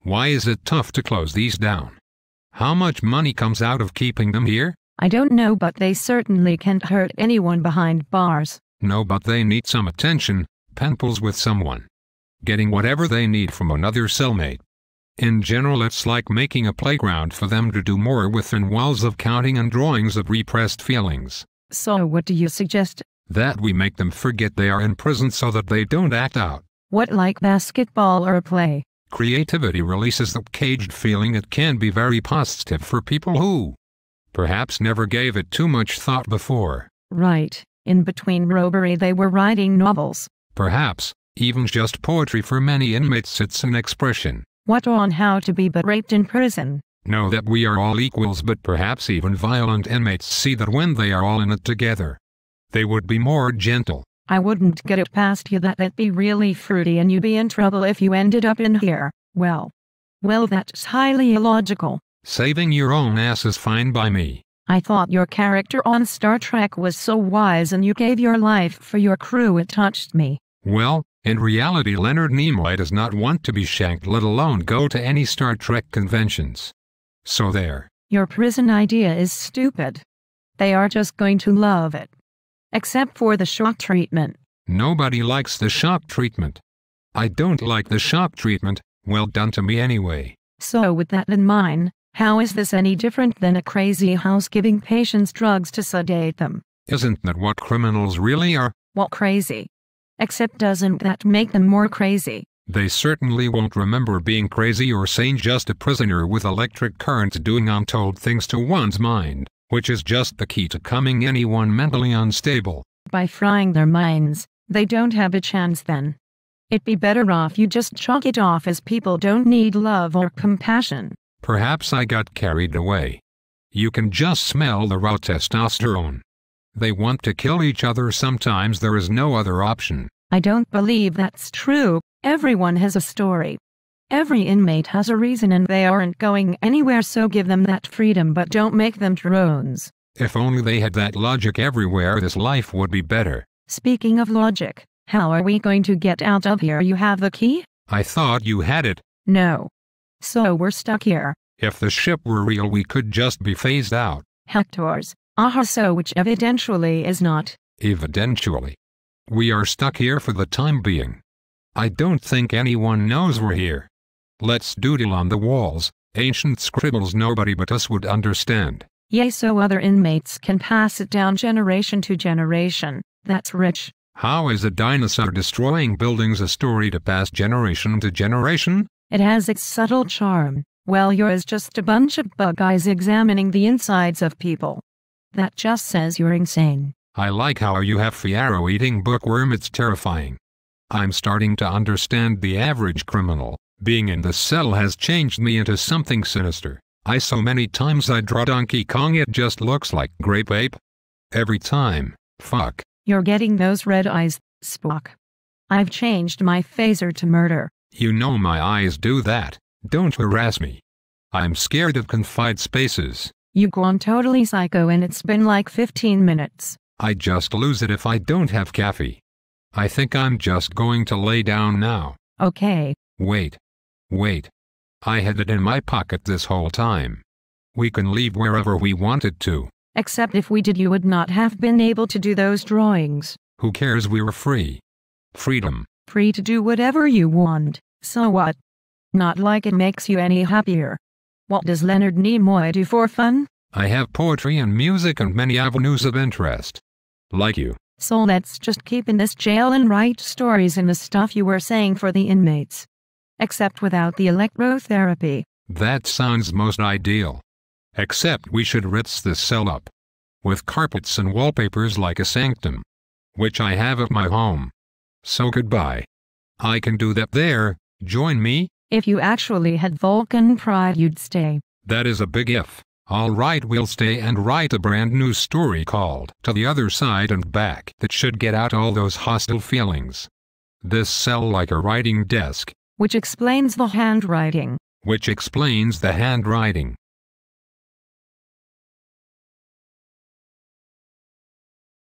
Why is it tough to close these down? How much money comes out of keeping them here? I don't know, but they certainly can't hurt anyone behind bars. No, but they need some attention, pen pals with someone. Getting whatever they need from another cellmate. In general, it's like making a playground for them to do more within walls of counting and drawings of repressed feelings. So what do you suggest? That we make them forget they are in prison so that they don't act out. What, like basketball or a play? Creativity releases that caged feeling. It can be very positive for people who perhaps never gave it too much thought before. Right. In between robbery they were writing novels. Perhaps even just poetry. For many inmates it's an expression. What on how to be but raped in prison? Know that we are all equals, but perhaps even violent inmates see that when they are all in it together, they would be more gentle. I wouldn't get it past you that it'd be really fruity and you'd be in trouble if you ended up in here. Well, that's highly illogical. Saving your own ass is fine by me. I thought your character on Star Trek was so wise and you gave your life for your crew. It touched me. Well, in reality Leonard Nimoy does not want to be shanked, let alone go to any Star Trek conventions. So there. Your prison idea is stupid. They are just going to love it. Except for the shock treatment. Nobody likes the shock treatment. I don't like the shock treatment. Well done to me anyway. So with that in mind, how is this any different than a crazy house giving patients drugs to sedate them? Isn't that what criminals really are? What crazy? Except doesn't that make them more crazy? They certainly won't remember being crazy or sane, just a prisoner with electric currents doing untold things to one's mind, which is just the key to becoming anyone mentally unstable. By frying their minds, they don't have a chance then. It'd be better off you just chalk it off as people don't need love or compassion. Perhaps I got carried away. You can just smell the raw testosterone. They want to kill each other. Sometimes there is no other option. I don't believe that's true. Everyone has a story. Every inmate has a reason and they aren't going anywhere, so give them that freedom but don't make them drones. If only they had that logic everywhere, this life would be better. Speaking of logic, how are we going to get out of here? You have the key? I thought you had it. No. So we're stuck here. If the ship were real, we could just be phased out. Hectors. Aha, so which evidentially is not. Evidentially. We are stuck here for the time being. I don't think anyone knows we're here. Let's doodle on the walls, ancient scribbles nobody but us would understand. Yay, so other inmates can pass it down generation to generation. That's rich. How is a dinosaur destroying buildings a story to pass generation to generation? It has its subtle charm. Well, yours just a bunch of bug eyes examining the insides of people. That just says you're insane. I like how you have Fiaro-eating bookworm. It's terrifying. I'm starting to understand the average criminal. Being in the cell has changed me into something sinister. So many times I draw Donkey Kong, it just looks like Grape Ape. Every time. Fuck. You're getting those red eyes, Spock. I've changed my phaser to murder. You know my eyes do that. Don't harass me. I'm scared of confined spaces. You've gone totally psycho and it's been like 15 minutes. I just lose it if I don't have coffee. I think I'm just going to lay down now. Okay. Wait. I had it in my pocket this whole time. We can leave wherever we wanted to. Except if we did, you would not have been able to do those drawings. Who cares? We were free. Freedom. Free to do whatever you want. So what? Not like it makes you any happier. What does Leonard Nimoy do for fun? I have poetry and music and many avenues of interest. Like you. So let's just keep in this jail and write stories and the stuff you were saying for the inmates. Except without the electrotherapy. That sounds most ideal. Except we should ritz this cell up. With carpets and wallpapers like a sanctum. Which I have at my home. So goodbye. I can do that there. Join me? If you actually had Vulcan pride, you'd stay. That is a big if. Alright, we'll stay and write a brand new story called To the Other Side and Back that should get out all those hostile feelings. This cell like a writing desk. Which explains the handwriting. Which explains the handwriting.